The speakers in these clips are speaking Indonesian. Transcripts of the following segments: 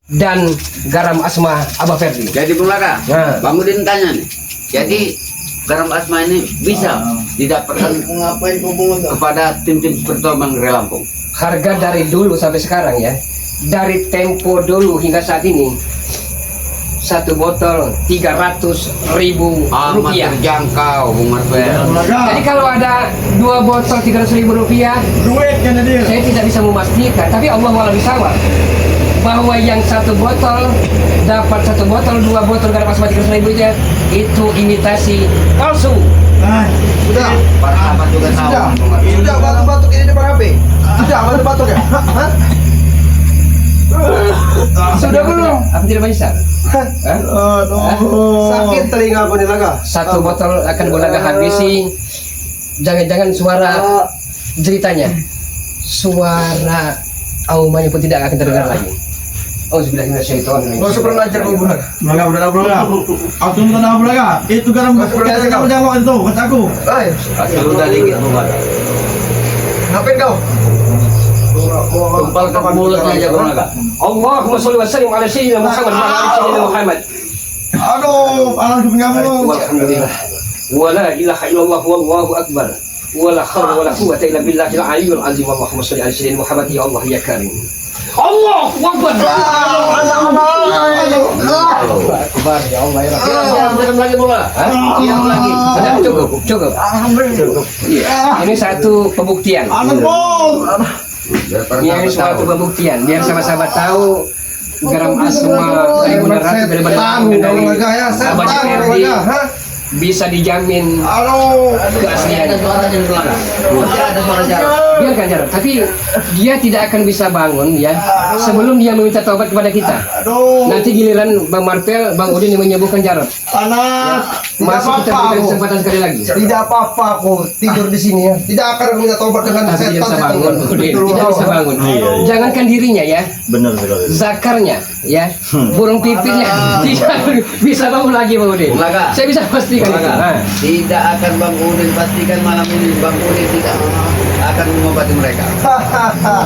dan garam asma Abah Ferdi. Jadi Bung Laka, Nah. Bang Udin tanya nih. Jadi garam asma ini bisa didapatkan kepada tim-tim seperti Bang dari Lampung. Harga dari dulu sampai sekarang ya, dari tempo dulu hingga saat ini, satu botol 300.000 Amat rupiah. terjangkau Bung Marvel. Jadi kalau ada 2 botol 300.000 rupiah, Duit kan dia. saya tidak bisa memastikan, tapi Allah Wa'ala bisawab bahwa yang satu botol dapat 1 botol, 2 botol garam asma 300.000 itu imitasi palsu. Nah, Sudah, Para sahabat juga tahu. sudah, Bung Marvel. sudah batuk-batuk ini depan HP. Sudah batuk-batuk ya? Hah? Sudah belum? Apa tidak menyesal? Hah? aduh. Sakit telinga aku nih Laga. Satu botol akan Bulaga habisi. Jangan-jangan suara jeritanya, suara aumannya pun tidak akan terdengar lagi. Oh, sebelah syaitan. Gak usah pernah ajar kamu Bulaga. Belaga, udah belaga. Aku udah belaga. Itu garam Masuk kamu jawab itu, kataku. Ayo, Sudah dikit Bung Marvel. ngapain kau? Tumpal ke mulutnya aja Bung Laka. Allahumma sholli wa sallim ala sayyidina Muhammad wa ala ali sayyidina Muhammad. Aduh, alang kepengamu. Alhamdulillah. Wa la ilaha illallah wallahu akbar. Wa la hawla wa la quwwata illa billahil aliyyil azim. Allahumma sholli ala sayyidina Muhammad ya Allah ya karim. Allahu akbar. Akbar ya Allah ya Rabbi. Diam lagi bola. Diam lagi. Sudah cukup. Iya. Ini satu pembuktian. Anak bol. Ini suatu pembuktian biar sama-sama tahu garam asma 1.600 benar-benar dari Laga ya, Abah setan Ferdi Laga. Hah? bisa dijamin Aduh. keasliannya. Suaranya Bung Laka. Ada suara jarak. Biarkan jarak, tapi dia tidak akan bisa bangun ya sebelum dia meminta taubat kepada kita. Aduh. Nanti giliran Bang Marvel, Bang Udin yang menyembuhkan jarak. Panas. Masih kita berikan kesempatan sekali lagi. Tidak apa-apa aku tidur di sini ya. Tidak akan minta tobat dengan Tapi dia bisa setan. bangun, Udin. Tidak bisa bangun. Jangankan dirinya ya, Benar sekali. zakarnya ya, burung pipitnya tidak bisa bangun lagi Bang Udin. Bung Laka. Saya bisa pastikan Bung itu. Laka. Nah. Tidak akan Bang Udin pastikan malam ini Bang Udin tidak akan mengobati mereka.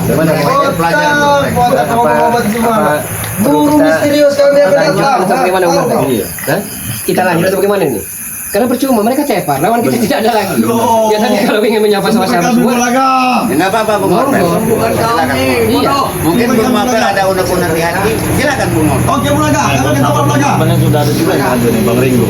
Gimana? Belajar pelajaran untuk mereka. Buat apa obat gimana? Guru kita- misterius kami akan lanjut datang. atau bagaimana Bang Marvel? Iya. Hah? Kita lanjut atau bagaimana nih? Karena percuma mereka tepar, lawan kita tidak ada lagi. Ya tadi kalau ingin menyapa sama sahabat Kamu semua, belaga. Ya, nggak apa-apa Bung Marvel. Bukan Silakan. iya. Mungkin Bung Marvel ada unek-unek di hati. Silakan Bung Marvel. Oke belaga, kamu kita belaga. Temannya sudah ada juga yang ada nih, Bang Ringo.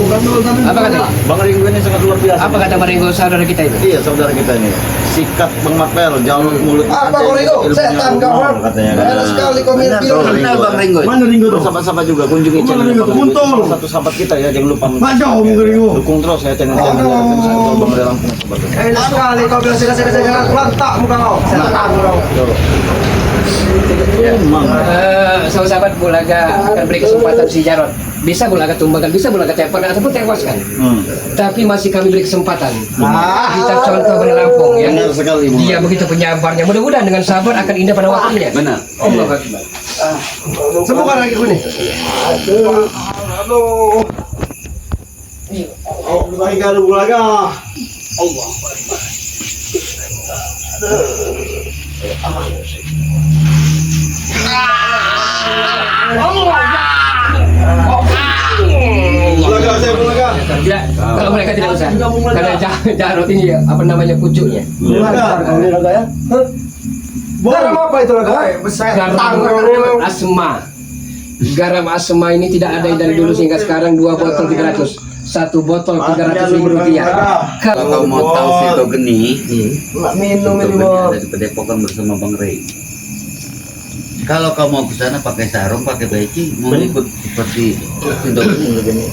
Apa katanya? Bang Ringo ini sangat luar biasa. Apa kata Maringo saudara kita itu? Iya, saudara kita ini. Sikat Bang Marvel, jauh mulut. Apa kau Ringo? Setan kau. Katanya. Enak sekali kau Benar, mirip. tuh. Kenal Bang Ringo. Mana Ringo tuh? Sahabat-sahabat juga kunjungi Mana channel Ringo? Bang Ringo. Kuntul. Satu sahabat kita ya, jangan lupa Baca om Ringo. dukung terus ya channel-channel Bang dari Lampung sahabat. Enak sekali kau bilang saya lantak muka kau. Setan kau. Emang. Sahabat Bulaga akan beri kesempatan si Jarod. Bisa Bulaga tumbangkan, bisa Bulaga tepar ataupun tewaskan. Tapi masih kami beri kesempatan. Kita contoh dari Lampung ya. Benar sekali, Bang. Dia begitu penyabarnya. Mudah-mudahan dengan sabar akan indah pada waktunya. Benar. Allah Akbar. Sembuhkan lagi aku nih. Aduh. Oh, lagi ada belaga. Belaga saya belaga. Tidak, kalau mereka tidak usah. Karena Jarod ini apa namanya pucuknya. Belaga ya. Garam apa itu Laga? Setan kau. Garam asma. Garam asma ini tidak ada dari dulu sehingga sekarang 2 botol 300. 1 botol 300.000 rupiah. Kalau kau mau tahu Sito Geni, Minum Sito ini Geni mau. ada di Padepokan bersama Bang Rey. Kalau kau mau ke sana pakai sarung, pakai peci, mau ikut seperti Sito Geni.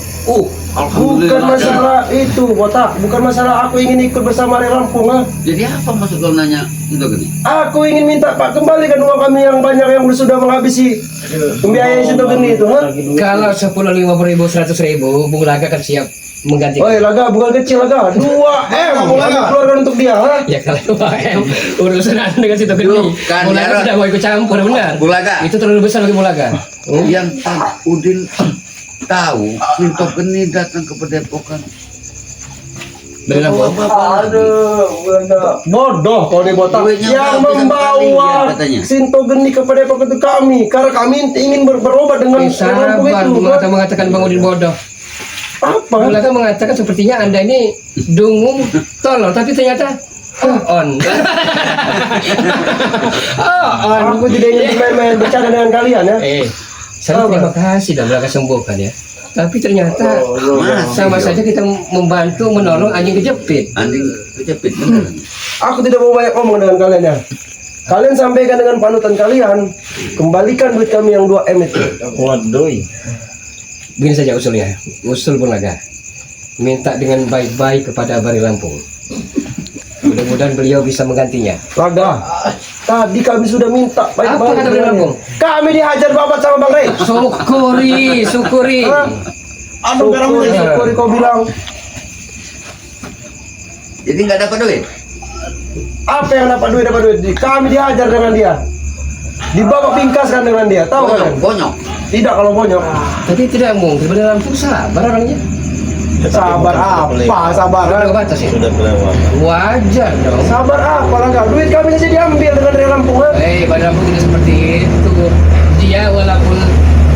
Bukan masalah itu, botak. Bukan masalah aku ingin ikut bersama Ray Lampung. Ha? Jadi apa maksud kau nanya Sito Geni? Aku ingin minta Pak kembalikan uang kami yang banyak yang sudah menghabisi membiayai Sito Geni itu. Ha? Kalau 10, 50.000, 100.000, Bung Laga kan siap mengganti. Oi Laga, bukan kecil Laga. 2M kami keluarkan untuk dia. Ha? Ya kalau urusan anda dengan situ geni, Bukan, Bung Laga Jarod. tidak mau ikut campur benar. Bung Laga. Itu terlalu besar bagi Bung Laga. Yang Pak Udin tahu Sito Geni datang ke Padepokan Dari Lampung. Aduh, bodoh kau nih botak. Duitnya Yang berapa kali membawa dia katanya? Sinto Geni kepada Pak itu kami, karena kami ingin berobat dengan Sabar, Lampung itu. Bulaga mengatakan Bang Udin bodoh. Apa? Bulaga mengatakan sepertinya Anda ini dungu, tolol, tapi ternyata on. Aku tidak ingin main-main bercanda dengan kalian ya. Saya terima kasih dan Bulaga sembuhkan ya. Tapi ternyata sama saja kita membantu menolong anjing kejepit. Anjing kejepit bener. Aku tidak mau banyak ngomong dengan kalian ya. Kalian sampaikan dengan panutan kalian, kembalikan duit kami yang 2M itu. Waduh. Begini saja usulnya, usul Bulaga. Minta dengan baik-baik kepada Bari Lampung. Mudah-mudahan beliau bisa menggantinya. Laga, tadi kami sudah minta Apa kata Bari Lampung? Kami dihajar babat sama Bang Rey. Syukuri. Aduh, garam Syukuri kau bilang. Jadi nggak dapat duit. Apa yang dapat duit? Kami dihajar dengan dia. Dibawa pingkaskan dengan dia. Tahu kan? Bonyok. Tidak kalau bonyok. Tapi tidak mungkin Bari Lampung sabar orangnya. Sabar apa? Sabar. Sudah batas ya? Sudah kelewat. Wajar dong. Sabar apa Laga? Duit kami saja diambil dengan Rey Lampung. Bari Lampung tidak seperti itu. Dia walaupun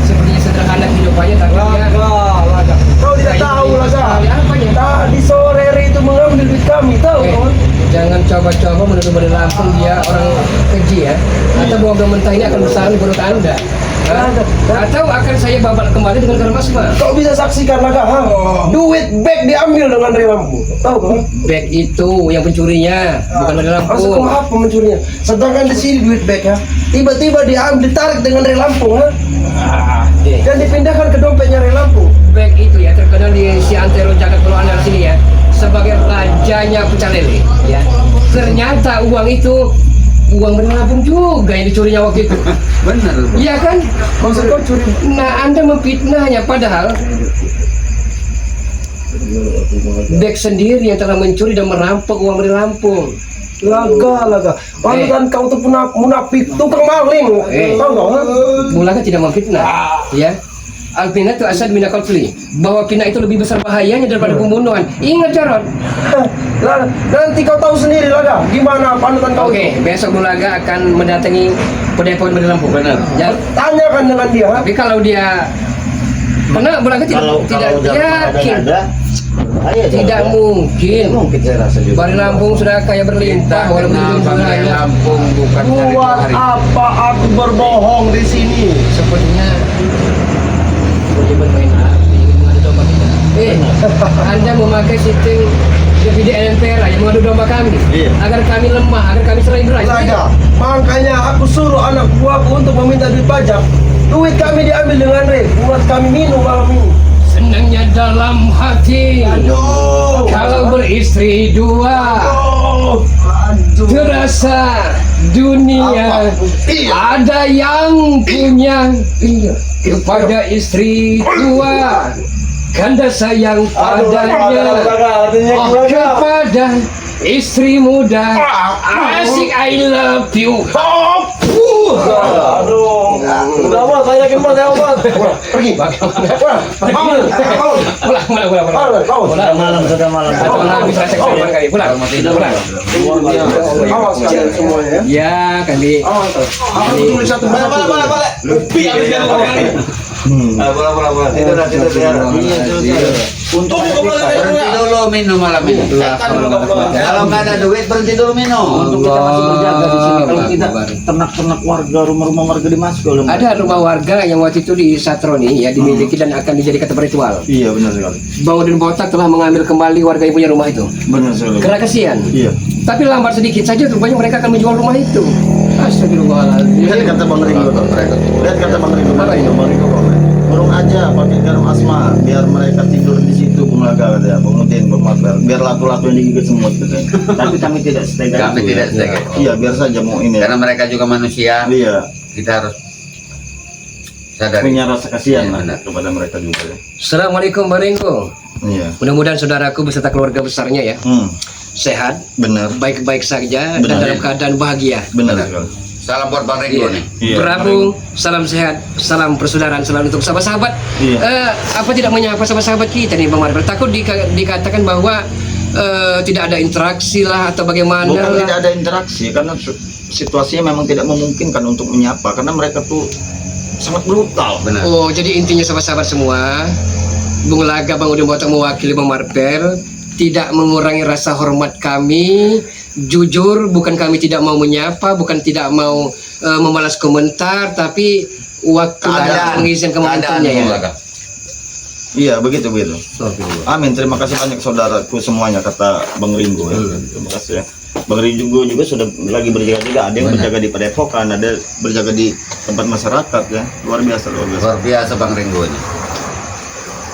sepertinya sederhana kehidupannya, tapi dia Laga. Kau tidak tahu Laga. Apanya? Tadi sore Rey itu mengambil duit kami. Tahu kawan? Jangan coba-coba menuduh Bari Lampung dia orang keji ya. Atau buah mentah ini akan bersarang di perut Anda. Atau akan saya babat kembali dengan garam asma. Kau bisa saksikan Laga, ha? Duit bag diambil dengan Rey Lampung. Tahu kan? Bag itu yang pencurinya, bukan Bari Maksud kau Lampung. apa mencurinya? Sedangkan di sini duit bag ya, tiba-tiba diambil, ditarik dengan Rey Lampung, ha? Dan dipindahkan ke dompetnya Rey Lampung. Bag itu ya terkenal di si Antero Jagat Pulau Andal sini ya sebagai rajanya pecel lele ya. Ternyata uang itu uang Bari Lampung juga yang dicurinya waktu itu. Bener. Iya kan? Maksud kau curi? Nah, Anda memfitnahnya padahal Bek sendiri yang telah mencuri dan merampok uang Bari Lampung. Laga. Panutan kau tuh munafik, tukang maling. Tahu kau? Ha? Bulaga tidak memfitnah. Ya. Alpina itu asad mina qatli, bahwa pina itu lebih besar bahayanya daripada pembunuhan. Ingat Jarod. Nanti kau tahu sendiri Laga, gimana panutan kau? Oke, besok Bulaga akan mendatangi Padepokan Bari Lampung. Benar. Ya. Tanyakan dengan dia. Ha? Tapi kalau dia karena Bulaga tidak yakin. Tidak mungkin. Mungkin saya rasa juga. Bari Lampung sudah kaya berlimpah walaupun belum Bari banyak. Lampung bukan dari Buat hari. apa aku berbohong di sini? Sepertinya bermain api mengadu domba kita. Anda memakai sistem DVD MPR yang mengadu domba kami, Iya. agar kami lemah, agar kami cerai berai. Laga, makanya aku suruh anak buahku untuk meminta duit pajak. Duit kami diambil dengan Rey, buat kami minum malam ini. Senangnya dalam hati Aduh. kalau beristri dua, terasa dunia ada yang punya kepada istri tua, kanda sayang padanya, oh kepada istri muda, asik I love you. Aduh. Udah mas, saya yakin mas, saya obat. Pergi. Pulang. Sudah malam. Atau habis rasa keseruan kali. Pulang. Awas kalian semuanya ya. Ya, kali. Aku tulis satu. Balik. Lebih habis kan Bola. Tidur ya. Untuk Berhenti dulu minum malam ini. Kalau nggak ada duit berhenti dulu minum. Untuk kita masih berjaga di sini. Kalau tidak ternak-ternak warga, rumah-rumah warga dimasuki oleh mereka. Ada rumah warga yang waktu itu di Satroni ya dimiliki dan akan dijadikan tempat ritual. Iya benar sekali. Bau dan Botak telah mengambil kembali warga yang punya rumah itu. Benar sekali. Karena kasihan. Iya. Tapi lambat sedikit saja rupanya mereka akan menjual rumah itu. Astagfirullahaladzim. Lihat kata Bang Ringo tuh. Lihat kata Bang Ringo. Apa itu? Bang Ringo. Burung aja pakai garam asma biar mereka tidur di situ Bung Laga katanya. Bang Udin, Bang Makbar. Biar laku-laku yang digigit semut katanya. Tapi kami tidak setega Kami itu, tidak ya. setega. Iya, biar saja mau ini. Karena mereka juga manusia. Iya. Kita harus sadar. Punya rasa kasihan Iya, lah benar. kepada mereka juga ya. Assalamualaikum Bang Ringo. Iya. Mudah-mudahan saudaraku beserta keluarga besarnya ya sehat, Benar. baik-baik saja dan Benar. dalam keadaan bahagia. Benar sekali. Salam buat Bang Ringo nih. Iya, Prabu, salam sehat, salam persaudaraan selalu untuk sahabat-sahabat. Iya. Apa tidak menyapa sahabat-sahabat kita nih Bang Marber? Takut dikatakan bahwa tidak ada interaksi lah atau bagaimana Bukan lah? tidak ada interaksi, karena situasinya memang tidak memungkinkan untuk menyapa, karena mereka tuh sangat brutal. Benar. Oh, jadi intinya sahabat-sahabat semua, Bung Laga, Bang Udin Botak mewakili Bang Marpel, tidak mengurangi rasa hormat kami. Jujur, bukan kami tidak mau menyapa, bukan tidak mau membalas komentar, tapi waktu dan mengizinkan momentumnya ya. Iya, begitu. Amin, terima kasih banyak saudaraku semuanya, kata Bang Ringo ya. Terima kasih ya. Bang Ringo juga sudah lagi berjaga-jaga, ada yang berjaga di Padepokan, ada berjaga di tempat masyarakat ya. Luar biasa. Luar biasa Bang Ringo ini.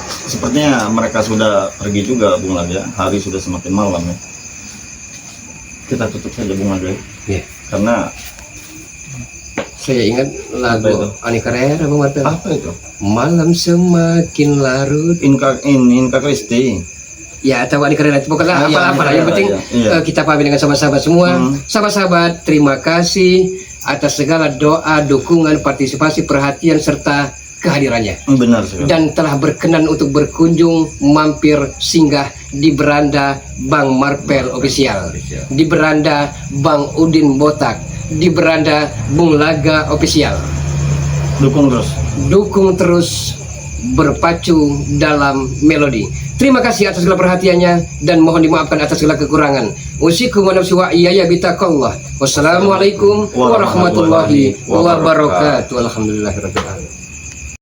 Sepertinya mereka sudah pergi juga, Bung Laga. Hari sudah semakin malam ya. Kita tutup saja, Bung Laga. Iya. Karena Saya ingat Apa itu? lagu Ani Carrera, Bang Marpel. apa itu? Malam semakin larut. Inka Kristi. Ya, atau Ani Carrera itu pokoknya Iya, apa-apa lah. Ani Yang penting Carrera, iya. kita pahami dengan sahabat-sahabat semua. Hmm. Sahabat-sahabat, terima kasih atas segala doa, dukungan, partisipasi, perhatian serta kehadirannya. Benar sekali. Dan telah berkenan untuk berkunjung mampir singgah di beranda Bang Marpel Official, di beranda Bang Udin Botak, di beranda Bung Laga Official. Dukung terus berpacu dalam melodi. Terima kasih atas segala perhatiannya dan mohon dimaafkan atas segala kekurangan. Usikum wa nafsi wa iyaya bitaqallah. Wassalamualaikum warahmatullahi wabarakatuh. Alhamdulillahirabbil alamin.